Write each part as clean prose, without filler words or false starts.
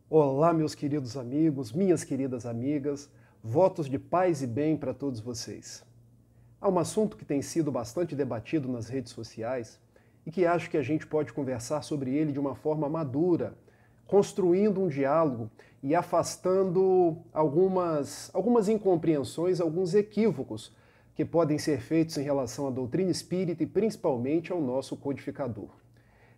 Olá, meus queridos amigos, minhas queridas amigas, votos de paz e bem para todos vocês. Há um assunto que tem sido bastante debatido nas redes sociais e que acho que a gente pode conversar sobre ele de uma forma madura, construindo um diálogo e afastando algumas incompreensões, alguns equívocos que podem ser feitos em relação à doutrina espírita e principalmente ao nosso codificador.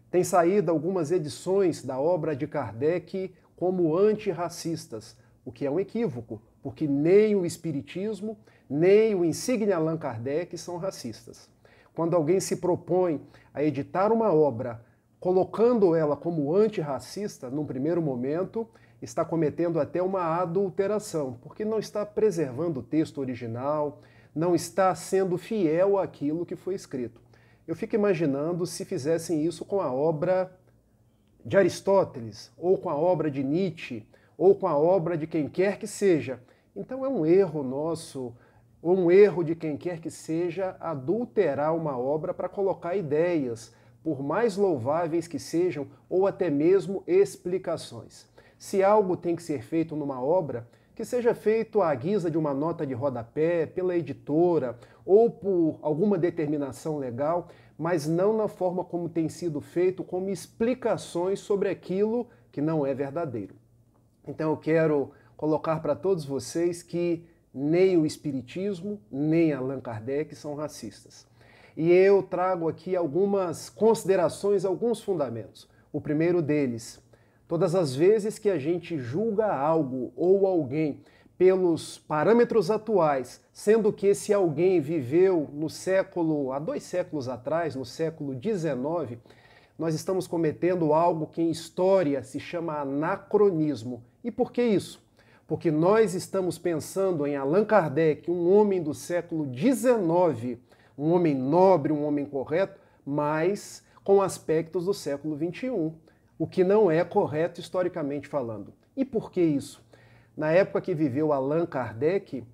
Tem saído algumas edições da obra de Kardec como antirracistas, o que é um equívoco, porque nem o Espiritismo, nem o insigne Allan Kardec são racistas. Quando alguém se propõe a editar uma obra colocando ela como antirracista, num primeiro momento, está cometendo até uma adulteração, porque não está preservando o texto original, não está sendo fiel àquilo que foi escrito. Eu fico imaginando se fizessem isso com a obra de Aristóteles, ou com a obra de Nietzsche, ou com a obra de quem quer que seja. Então é um erro nosso, ou um erro de quem quer que seja, adulterar uma obra para colocar ideias, por mais louváveis que sejam, ou até mesmo explicações. Se algo tem que ser feito numa obra, que seja feito à guisa de uma nota de rodapé, pela editora, ou por alguma determinação legal, mas não na forma como tem sido feito, como explicações sobre aquilo que não é verdadeiro. Então eu quero colocar para todos vocês que nem o Espiritismo, nem Allan Kardec são racistas. E eu trago aqui algumas considerações, alguns fundamentos. O primeiro deles: todas as vezes que a gente julga algo ou alguém pelos parâmetros atuais, sendo que esse alguém viveu há 2 séculos atrás, no século XIX, nós estamos cometendo algo que em história se chama anacronismo. E por que isso? Porque nós estamos pensando em Allan Kardec, um homem do século XIX, um homem nobre, um homem correto, mas com aspectos do século XXI. O que não é correto historicamente falando. E por que isso? Na época que viveu Allan Kardec,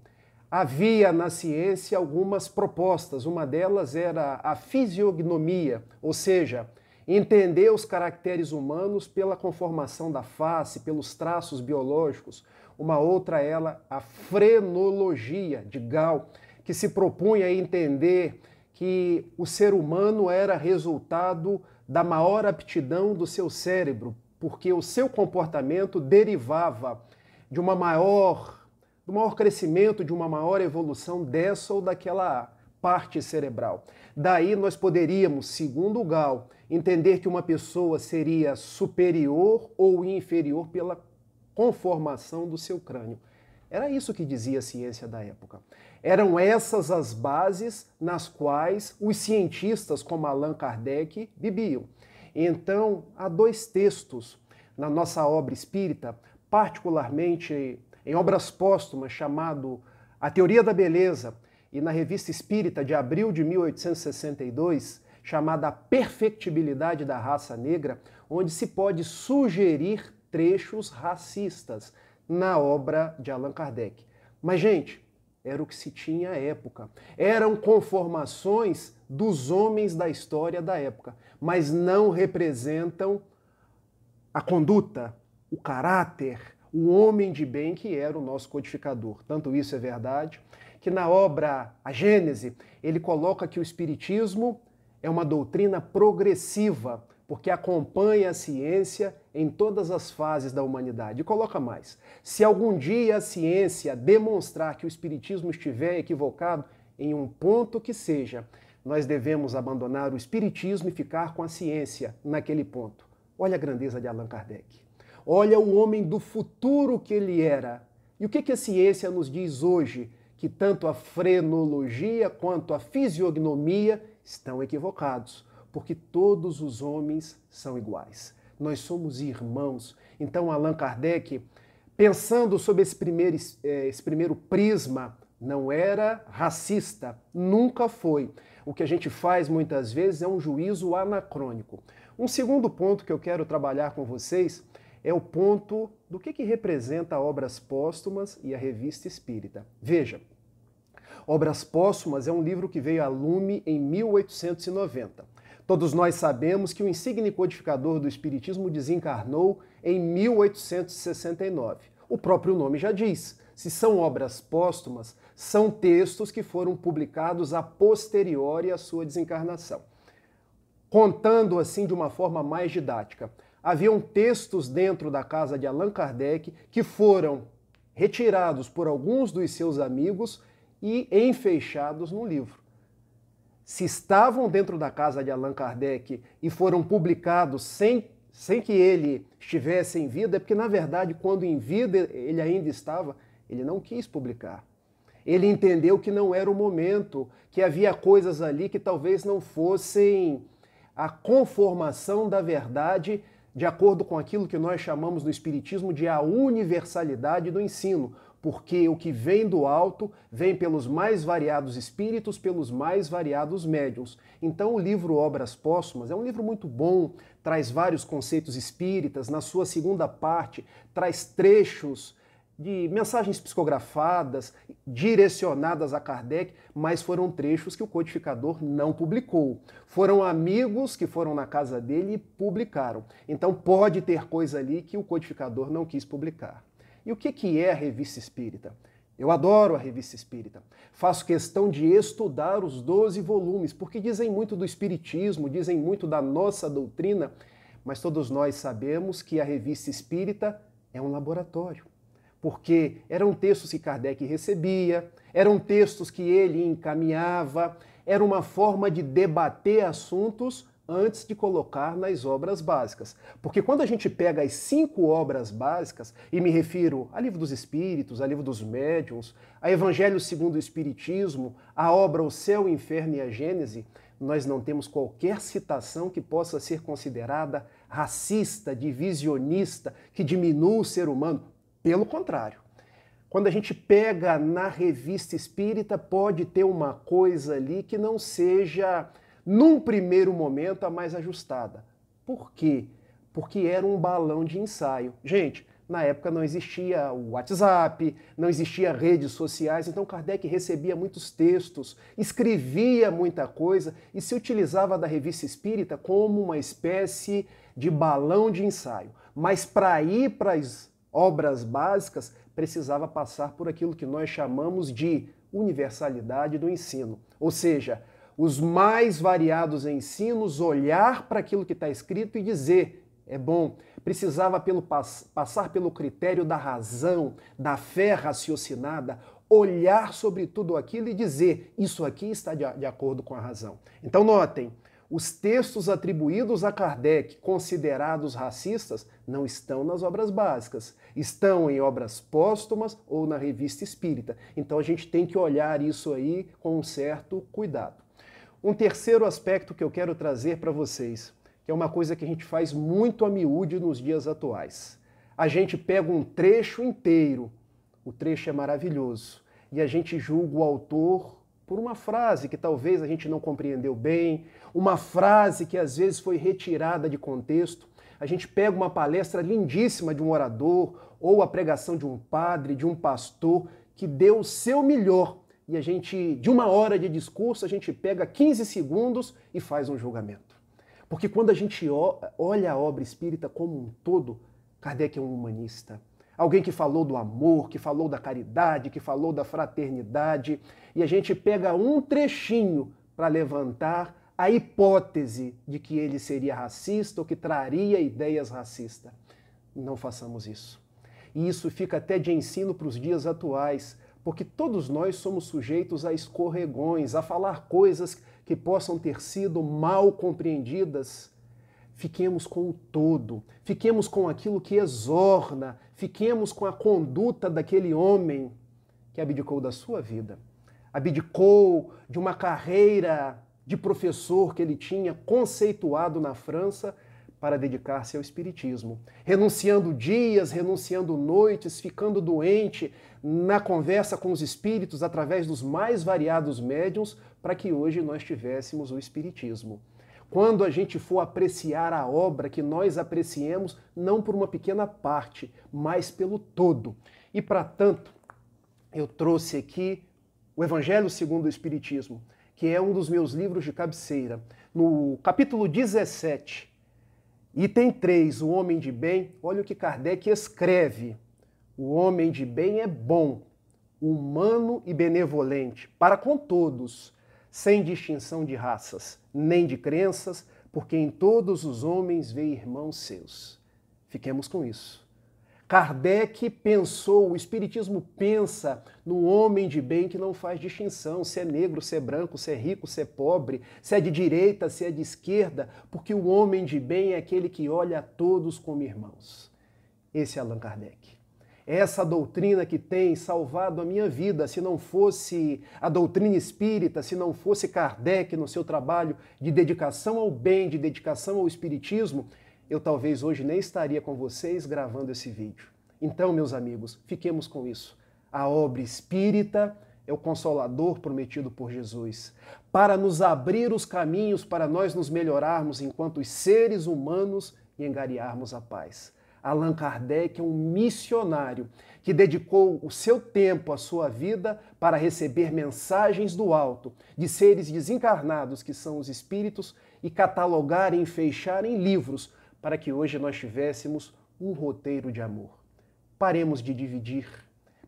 havia na ciência algumas propostas. Uma delas era a fisiognomia, ou seja, entender os caracteres humanos pela conformação da face, pelos traços biológicos. Uma outra era a frenologia de Gall, que se propunha a entender que o ser humano era resultado da maior aptidão do seu cérebro, porque o seu comportamento derivava de do maior crescimento, de uma maior evolução dessa ou daquela parte cerebral. Daí nós poderíamos, segundo Gall, entender que uma pessoa seria superior ou inferior pela conformação do seu crânio. Era isso que dizia a ciência da época. Eram essas as bases nas quais os cientistas como Allan Kardec viviam. Então, há 2 textos na nossa obra espírita, particularmente em obras póstumas, chamado A Teoria da Beleza, e na Revista Espírita de abril de 1862, chamada A Perfectibilidade da Raça Negra, onde se pode sugerir trechos racistas na obra de Allan Kardec. Mas, gente, era o que se tinha à época. Eram conformações dos homens da história da época, mas não representam a conduta, o caráter, o homem de bem que era o nosso codificador. Tanto isso é verdade que na obra A Gênese ele coloca que o Espiritismo é uma doutrina progressiva, porque acompanha a ciência em todas as fases da humanidade. E coloca mais: se algum dia a ciência demonstrar que o Espiritismo estiver equivocado, em um ponto que seja, nós devemos abandonar o Espiritismo e ficar com a ciência naquele ponto. Olha a grandeza de Allan Kardec. Olha o homem do futuro que ele era. E o que a ciência nos diz hoje? Que tanto a frenologia quanto a fisiognomia estão equivocados, porque todos os homens são iguais. Nós somos irmãos. Então Allan Kardec, pensando sobre esse primeiro prisma, não era racista, nunca foi. O que a gente faz muitas vezes é um juízo anacrônico. Um segundo ponto que eu quero trabalhar com vocês é o ponto do que representa Obras Póstumas e a Revista Espírita. Veja, Obras Póstumas é um livro que veio a lume em 1890. Todos nós sabemos que o insigne codificador do Espiritismo desencarnou em 1869. O próprio nome já diz. Se são obras póstumas, são textos que foram publicados a posteriori à sua desencarnação. Contando assim de uma forma mais didática, haviam textos dentro da casa de Allan Kardec que foram retirados por alguns dos seus amigos e enfeixados no livro. Se estavam dentro da casa de Allan Kardec e foram publicados sem que ele estivesse em vida, é porque, na verdade, quando em vida ele ainda estava, ele não quis publicar. Ele entendeu que não era o momento, que havia coisas ali que talvez não fossem a conformação da verdade de acordo com aquilo que nós chamamos no Espiritismo de a universalidade do ensino, porque o que vem do alto vem pelos mais variados espíritos, pelos mais variados médiuns. Então o livro Obras Póstumas é um livro muito bom, traz vários conceitos espíritas, na sua segunda parte traz trechos de mensagens psicografadas, direcionadas a Kardec, mas foram trechos que o codificador não publicou. Foram amigos que foram na casa dele e publicaram. Então pode ter coisa ali que o codificador não quis publicar. E o que é a Revista Espírita? Eu adoro a Revista Espírita. Faço questão de estudar os 12 volumes, porque dizem muito do Espiritismo, dizem muito da nossa doutrina, mas todos nós sabemos que a Revista Espírita é um laboratório. Porque eram textos que Kardec recebia, eram textos que ele encaminhava, era uma forma de debater assuntos antes de colocar nas obras básicas. Porque quando a gente pega as 5 obras básicas, e me refiro a Livro dos Espíritos, a Livro dos Médiuns, a Evangelho segundo o Espiritismo, a obra O Céu, o Inferno e a Gênese, nós não temos qualquer citação que possa ser considerada racista, divisionista, que diminua o ser humano. Pelo contrário, quando a gente pega na Revista Espírita, pode ter uma coisa ali que não seja, num primeiro momento, a mais ajustada. Por quê? Porque era um balão de ensaio. Gente, na época não existia o WhatsApp, não existia redes sociais, então Kardec recebia muitos textos, escrevia muita coisa e se utilizava da Revista Espírita como uma espécie de balão de ensaio. Mas para ir para as obras básicas, precisava passar por aquilo que nós chamamos de universalidade do ensino. Ou seja, os mais variados ensinos, olhar para aquilo que está escrito e dizer, é bom. Precisava passar pelo critério da razão, da fé raciocinada, olhar sobre tudo aquilo e dizer, isso aqui está de acordo com a razão. Então notem, os textos atribuídos a Kardec, considerados racistas, não estão nas obras básicas, estão em obras póstumas ou na Revista Espírita. Então a gente tem que olhar isso aí com um certo cuidado. Um terceiro aspecto que eu quero trazer para vocês, que é uma coisa que a gente faz muito a miúde nos dias atuais. A gente pega um trecho inteiro, o trecho é maravilhoso, e a gente julga o autor por uma frase que talvez a gente não compreendeu bem, uma frase que às vezes foi retirada de contexto. A gente pega uma palestra lindíssima de um orador ou a pregação de um padre, de um pastor que deu o seu melhor e a gente, de uma hora de discurso, a gente pega 15 segundos e faz um julgamento. Porque quando a gente olha a obra espírita como um todo, Kardec é um humanista. Alguém que falou do amor, que falou da caridade, que falou da fraternidade, e a gente pega um trechinho para levantar a hipótese de que ele seria racista ou que traria ideias racistas. Não façamos isso. E isso fica até de ensino para os dias atuais, porque todos nós somos sujeitos a escorregões, a falar coisas que possam ter sido mal compreendidas. Fiquemos com o todo, fiquemos com aquilo que exorna, fiquemos com a conduta daquele homem que abdicou da sua vida, abdicou de uma carreira de professor que ele tinha conceituado na França para dedicar-se ao espiritismo, renunciando dias, renunciando noites, ficando doente na conversa com os espíritos através dos mais variados médiuns para que hoje nós tivéssemos o espiritismo. Quando a gente for apreciar a obra, que nós apreciemos não por uma pequena parte, mas pelo todo. E para tanto, eu trouxe aqui o Evangelho segundo o Espiritismo, que é um dos meus livros de cabeceira. no capítulo 17, item 3, o homem de bem, olha o que Kardec escreve. O homem de bem é bom, humano e benevolente, para com todos, sem distinção de raças, nem de crenças, porque em todos os homens vê irmãos seus. Fiquemos com isso. Kardec pensou, o Espiritismo pensa no homem de bem que não faz distinção, se é negro, se é branco, se é rico, se é pobre, se é de direita, se é de esquerda, porque o homem de bem é aquele que olha a todos como irmãos. Esse é Allan Kardec. É essa doutrina que tem salvado a minha vida. Se não fosse a doutrina espírita, se não fosse Kardec no seu trabalho de dedicação ao bem, de dedicação ao espiritismo, eu talvez hoje nem estaria com vocês gravando esse vídeo. Então, meus amigos, fiquemos com isso. A obra espírita é o consolador prometido por Jesus, para nos abrir os caminhos para nós nos melhorarmos enquanto seres humanos e angariarmos a paz. Allan Kardec é um missionário que dedicou o seu tempo, a sua vida, para receber mensagens do alto, de seres desencarnados, que são os espíritos, e catalogar e enfeixar em livros, para que hoje nós tivéssemos um roteiro de amor. Paremos de dividir,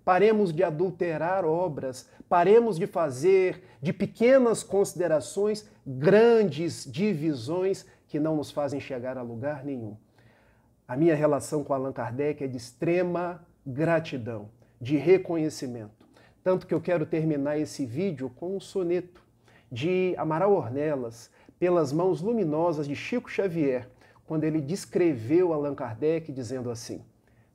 paremos de adulterar obras, paremos de fazer de pequenas considerações grandes divisões que não nos fazem chegar a lugar nenhum. A minha relação com Allan Kardec é de extrema gratidão, de reconhecimento. Tanto que eu quero terminar esse vídeo com um soneto de Amaral Ornelas, pelas mãos luminosas de Chico Xavier, quando ele descreveu Allan Kardec dizendo assim: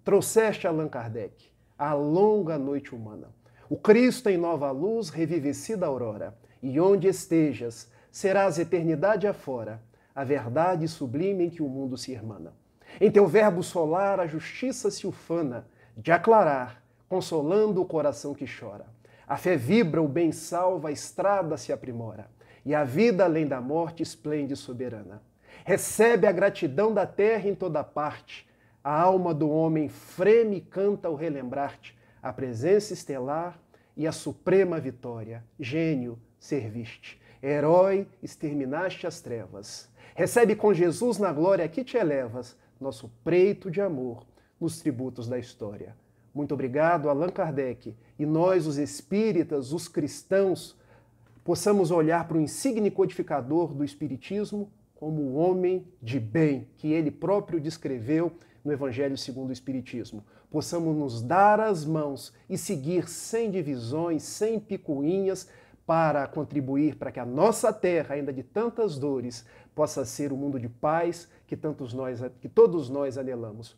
trouxeste, Allan Kardec, a longa noite humana. O Cristo em nova luz, revivecida aurora, e onde estejas, serás eternidade afora, a verdade sublime em que o mundo se irmana. Em teu verbo solar a justiça se ufana, de aclarar, consolando o coração que chora. A fé vibra, o bem salva, a estrada se aprimora, e a vida além da morte esplende soberana. Recebe a gratidão da terra em toda parte, a alma do homem freme e canta ao relembrar-te a presença estelar e a suprema vitória. Gênio, serviste, herói, exterminaste as trevas. Recebe com Jesus na glória que te elevas, nosso preito de amor nos tributos da história. Muito obrigado, Allan Kardec. E nós, os espíritas, os cristãos, possamos olhar para o insigne codificador do Espiritismo como o homem de bem, que ele próprio descreveu no Evangelho segundo o Espiritismo. Possamos nos dar as mãos e seguir sem divisões, sem picuinhas, para contribuir para que a nossa terra, ainda de tantas dores, possa ser o mundo de paz que todos nós anelamos.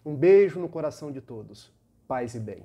Um beijo no coração de todos. Paz e bem.